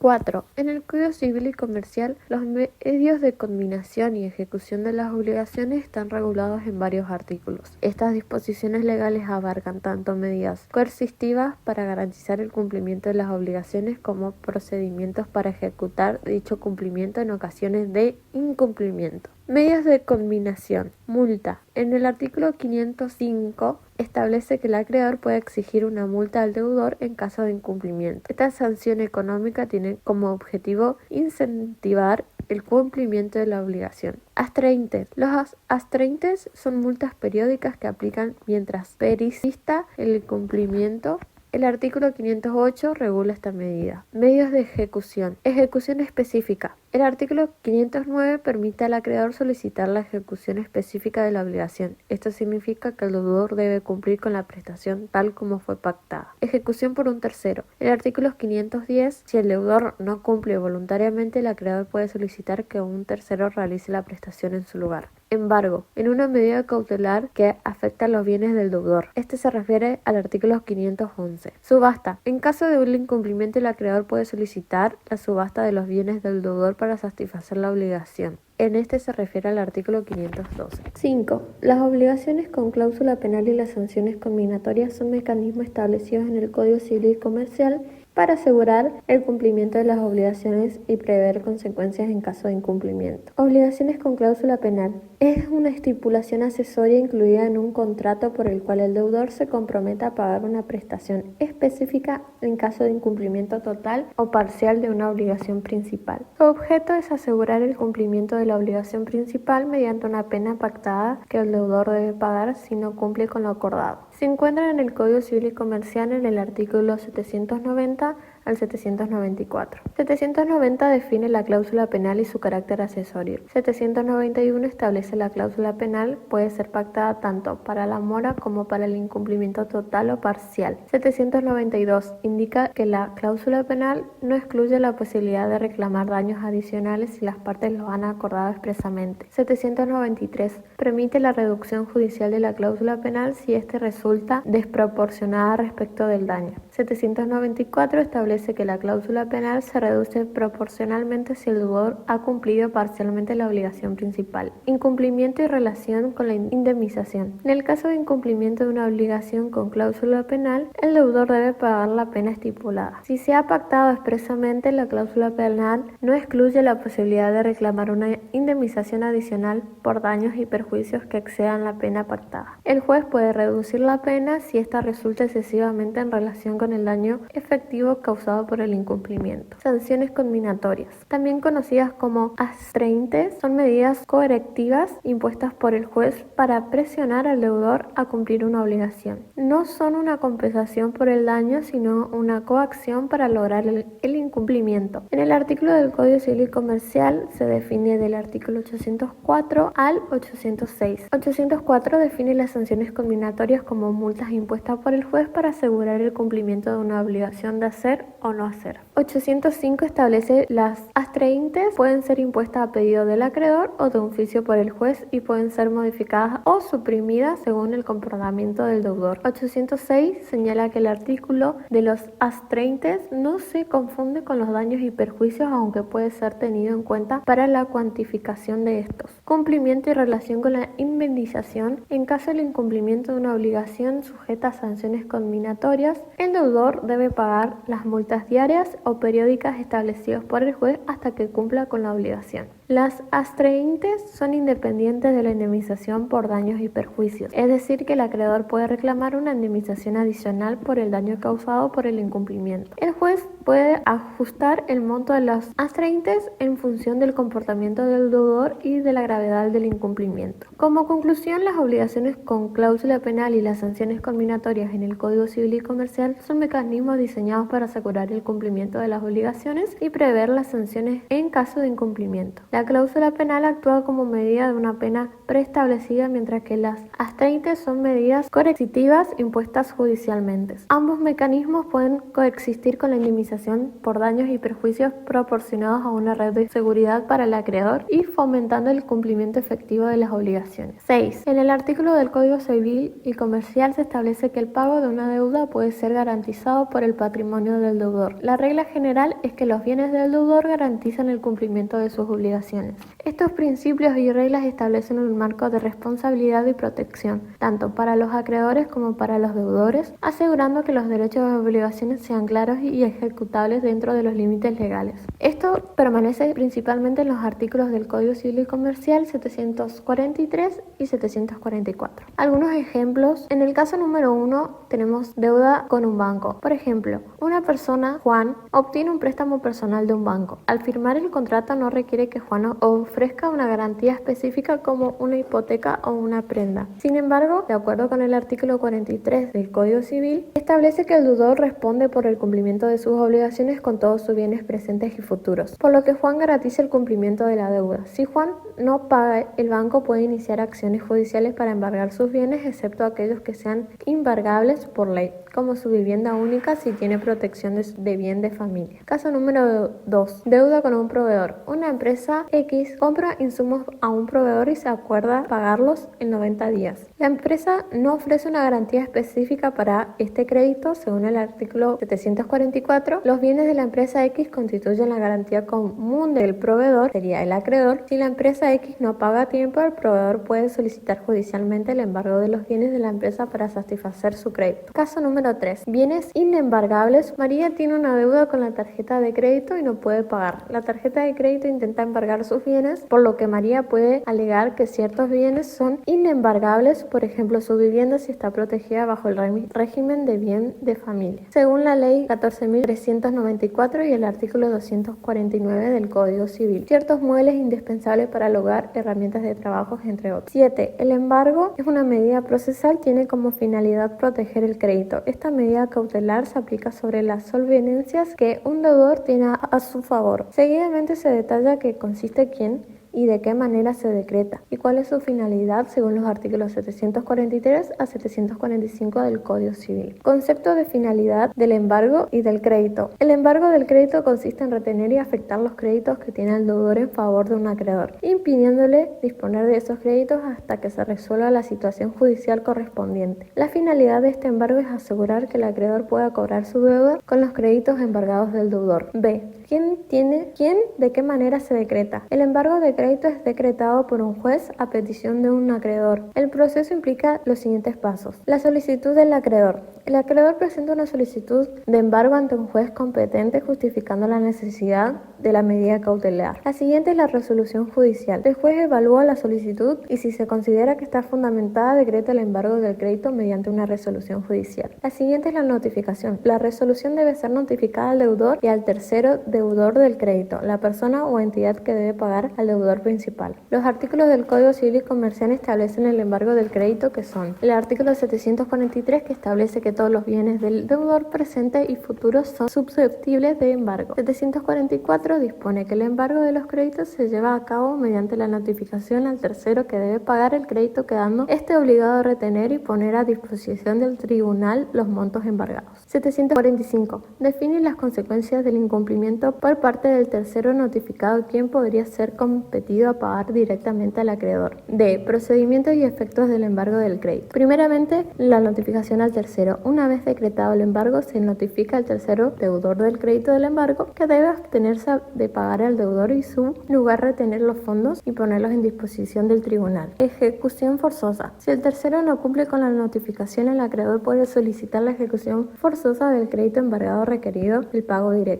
4. En el Código Civil y Comercial, los medios de conminación y ejecución de las obligaciones están regulados en varios artículos. Estas disposiciones legales abarcan tanto medidas coercitivas para garantizar el cumplimiento de las obligaciones como procedimientos para ejecutar dicho cumplimiento en ocasiones de incumplimiento. Medios de conminación. Multa. En el artículo 505 establece que el acreedor puede exigir una multa al deudor en caso de incumplimiento. Esta sanción económica tiene como objetivo incentivar el cumplimiento de la obligación. Astraintes. Los astraintes son multas periódicas que aplican mientras persista el incumplimiento. El artículo 508 regula esta medida. Medios de ejecución. Ejecución específica. El artículo 509 permite al acreedor solicitar la ejecución específica de la obligación. Esto significa que el deudor debe cumplir con la prestación tal como fue pactada. Ejecución por un tercero. El artículo 510, si el deudor no cumple voluntariamente, el acreedor puede solicitar que un tercero realice la prestación en su lugar. Embargo, en una medida cautelar que afecta a los bienes del deudor. Este se refiere al artículo 511. Subasta. En caso de un incumplimiento, el acreedor puede solicitar la subasta de los bienes del deudor para satisfacer la obligación. En este se refiere al artículo 512. 5. Las obligaciones con cláusula penal y las sanciones conminatorias son mecanismos establecidos en el Código Civil y Comercial para asegurar el cumplimiento de las obligaciones y prever consecuencias en caso de incumplimiento. Obligaciones con cláusula penal. Es una estipulación accesoria incluida en un contrato por el cual el deudor se compromete a pagar una prestación específica en caso de incumplimiento total o parcial de una obligación principal. Su objeto es asegurar el cumplimiento de la obligación principal mediante una pena pactada que el deudor debe pagar si no cumple con lo acordado. Se encuentran en el Código Civil y Comercial en el artículo 790 al 794. 790 define la cláusula penal y su carácter accesorio. 791 establece la cláusula penal puede ser pactada tanto para la mora como para el incumplimiento total o parcial. 792 indica que la cláusula penal no excluye la posibilidad de reclamar daños adicionales si las partes lo han acordado expresamente. 793 permite la reducción judicial de la cláusula penal si éste resulta desproporcionada respecto del daño. 794 establece que la cláusula penal se reduce proporcionalmente si el deudor ha cumplido parcialmente la obligación principal. Incumplimiento y relación con la indemnización. En el caso de incumplimiento de una obligación con cláusula penal, el deudor debe pagar la pena estipulada. Si se ha pactado expresamente, la cláusula penal no excluye la posibilidad de reclamar una indemnización adicional por daños y perjuicios que excedan la pena pactada. El juez puede reducir la pena si ésta resulta excesivamente en relación con el daño efectivo causado por el incumplimiento. Sanciones conminatorias, también conocidas como astraintes, son medidas correctivas impuestas por el juez para presionar al deudor a cumplir una obligación. No son una compensación por el daño, sino una coacción para lograr el incumplimiento. En el artículo del Código Civil y Comercial se define del artículo 804 al 806. 804 define las sanciones conminatorias como multas impuestas por el juez para asegurar el cumplimiento de una obligación de hacer o no hacer. 805 establece las astraintes pueden ser impuestas a pedido del acreedor o de oficio por el juez y pueden ser modificadas o suprimidas según el comportamiento del deudor. 806 señala que el artículo de los astraintes no se confunde con los daños y perjuicios, aunque puede ser tenido en cuenta para la cuantificación de estos. Cumplimiento y relación con la indemnización. En caso del incumplimiento de una obligación sujeta a sanciones conminatorias, el deudor debe pagar las multas diarias o periódicas establecidas por el juez hasta que cumpla con la obligación. Las astraintes son independientes de la indemnización por daños y perjuicios, es decir, que el acreedor puede reclamar una indemnización adicional por el daño causado por el incumplimiento. El juez puede ajustar el monto de las astraintes en función del comportamiento del deudor y de la gravedad del incumplimiento. Como conclusión, las obligaciones con cláusula penal y las sanciones conminatorias en el Código Civil y Comercial son mecanismos diseñados para asegurar el cumplimiento de las obligaciones y prever las sanciones en caso de incumplimiento. La cláusula penal actúa como medida de una pena preestablecida, mientras que las astreites son medidas coercitivas impuestas judicialmente. Ambos mecanismos pueden coexistir con la indemnización por daños y perjuicios proporcionados a una red de seguridad para el acreedor y fomentando el cumplimiento efectivo de las obligaciones. 6. En el artículo del Código Civil y Comercial se establece que el pago de una deuda puede ser garantizado por el patrimonio del deudor. La regla general es que los bienes del deudor garantizan el cumplimiento de sus obligaciones. Estos principios y reglas establecen un marco de responsabilidad y protección, tanto para los acreedores como para los deudores, asegurando que los derechos y obligaciones sean claros y ejecutables dentro de los límites legales. Esto permanece principalmente en los artículos del Código Civil y Comercial 743 y 744. Algunos ejemplos: en el caso número 1 tenemos deuda con un banco. Por ejemplo, una persona, Juan, obtiene un préstamo personal de un banco. Al firmar el contrato no requiere que Juan ofrezca una garantía específica como una hipoteca o una prenda. Sin embargo, de acuerdo con el artículo 43 del Código Civil, establece que el deudor responde por el cumplimiento de sus obligaciones con todos sus bienes presentes y futuros, por lo que Juan garantiza el cumplimiento de la deuda. Si Juan no paga, el banco puede iniciar acciones judiciales para embargar sus bienes, excepto aquellos que sean embargables por ley, como su vivienda única si tiene protección de bien de familia. Caso número 2. Deuda con un proveedor. Una empresa X compra insumos a un proveedor y se acuerda pagarlos en 90 días. La empresa no ofrece una garantía específica para este crédito. Según el artículo 744, los bienes de la empresa X constituyen la garantía común del proveedor, sería el acreedor. Si la empresa X no paga a tiempo, el proveedor puede solicitar judicialmente el embargo de los bienes de la empresa para satisfacer su crédito. Caso número 3. Bienes inembargables. María tiene una deuda con la tarjeta de crédito y no puede pagar. La tarjeta de crédito intenta embargar sus bienes, por lo que María puede alegar que ciertos bienes son inembargables, por ejemplo, su vivienda si está protegida bajo el régimen de bien de familia, según la ley 14.394 y el artículo 249 del Código Civil. Ciertos muebles indispensables para el hogar, herramientas de trabajo, entre otros. 7. El embargo es una medida procesal, tiene como finalidad proteger el crédito. Esta medida cautelar se aplica sobre las solvencias que un deudor tiene a su favor. Seguidamente se detalla qué consiste, quién y de qué manera se decreta y cuál es su finalidad según los artículos 743 a 745 del Código Civil. Concepto de finalidad del embargo y del crédito. El embargo del crédito consiste en retener y afectar los créditos que tiene el deudor en favor de un acreedor, impidiéndole disponer de esos créditos hasta que se resuelva la situación judicial correspondiente. La finalidad de este embargo es asegurar que el acreedor pueda cobrar su deuda con los créditos embargados del deudor. B. ¿Quién? ¿De qué manera se decreta? El embargo de crédito es decretado por un juez a petición de un acreedor. El proceso implica los siguientes pasos. La solicitud del acreedor. El acreedor presenta una solicitud de embargo ante un juez competente justificando la necesidad de la medida cautelar. La siguiente es la resolución judicial. El juez evalúa la solicitud y si se considera que está fundamentada, decreta el embargo del crédito mediante una resolución judicial. La siguiente es la notificación. La resolución debe ser notificada al deudor y al tercero deudor del crédito, la persona o entidad que debe pagar al deudor principal. Los artículos del Código Civil y Comercial establecen el embargo del crédito, que son el artículo 743, que establece que todos los bienes del deudor presente y futuros son susceptibles de embargo. 744 dispone que el embargo de los créditos se lleva a cabo mediante la notificación al tercero que debe pagar el crédito, quedando este obligado a retener y poner a disposición del tribunal los montos embargados. 745 define las consecuencias del incumplimiento por parte del tercero notificado, quien podría ser competido a pagar directamente al acreedor. D. Procedimientos y efectos del embargo del crédito. Primeramente, la notificación al tercero. Una vez decretado el embargo, se notifica al tercero deudor del crédito del embargo que debe abstenerse de pagar al deudor y su lugar retener los fondos y ponerlos en disposición del tribunal. Ejecución forzosa. Si el tercero no cumple con la notificación, el acreedor puede solicitar la ejecución forzosa del crédito embargado requerido el pago directo.